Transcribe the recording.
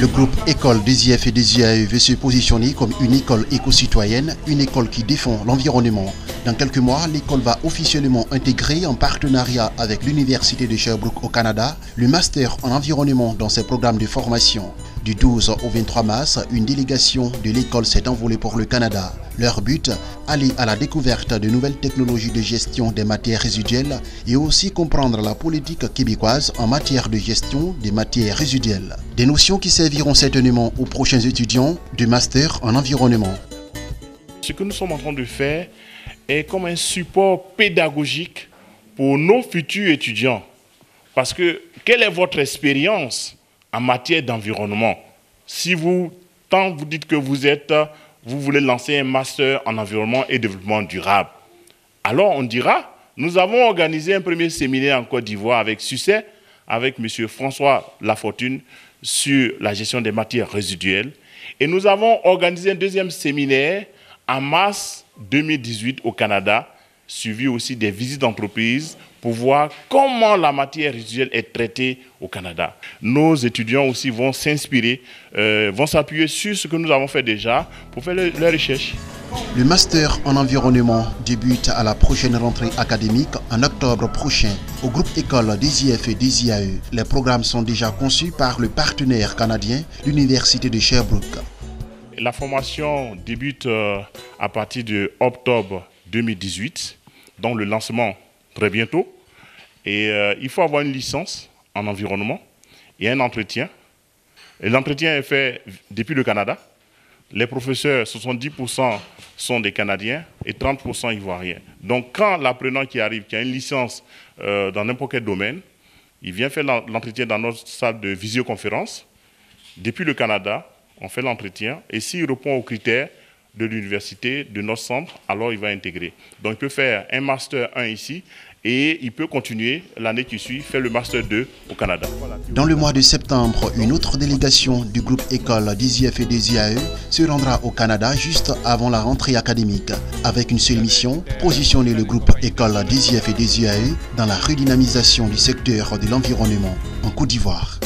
Le groupe École des IF et des IAE veut se positionner comme une école éco-citoyenne, une école qui défend l'environnement. Dans quelques mois, l'école va officiellement intégrer en partenariat avec l'Université de Sherbrooke au Canada le master en environnement dans ses programmes de formation. Du 12 au 23 mars, une délégation de l'école s'est envolée pour le Canada. Leur but, aller à la découverte de nouvelles technologies de gestion des matières résiduelles et aussi comprendre la politique québécoise en matière de gestion des matières résiduelles. Des notions qui serviront certainement aux prochains étudiants du master en environnement. Ce que nous sommes en train de faire est comme un support pédagogique pour nos futurs étudiants. Parce que, quelle est votre expérience en matière d'environnement? Si vous dites que vous voulez lancer un master en environnement et développement durable, alors on dira, nous avons organisé un premier séminaire en Côte d'Ivoire avec succès, avec M. François Lafortune sur la gestion des matières résiduelles. Et nous avons organisé un deuxième séminaire en mars 2018 au Canada, suivi aussi des visites d'entreprise pour voir comment la matière résiduelle est traitée au Canada. Nos étudiants aussi vont s'inspirer, vont s'appuyer sur ce que nous avons fait déjà pour faire leurs recherches. Le master en environnement débute à la prochaine rentrée académique en octobre prochain au groupe École des IF et des IAE. Les programmes sont déjà conçus par le partenaire canadien, l'Université de Sherbrooke. La formation débute à partir de octobre 2018, donc le lancement très bientôt. Et il faut avoir une licence en environnement et un entretien. Et l'entretien est fait depuis le Canada. Les professeurs, 70% sont des Canadiens et 30% ivoiriens. Donc quand l'apprenant qui arrive, qui a une licence dans n'importe quel domaine, il vient faire l'entretien dans notre salle de visioconférence. Depuis le Canada, on fait l'entretien et s'il répond aux critères de l'université, de notre centre, alors il va intégrer. Donc il peut faire un Master 1 ici et il peut continuer l'année qui suit, faire le Master 2 au Canada. Dans le mois de septembre, une autre délégation du groupe École des IF et des IAE se rendra au Canada juste avant la rentrée académique, avec une seule mission, positionner le groupe École des IF et des IAE dans la redynamisation du secteur de l'environnement en Côte d'Ivoire.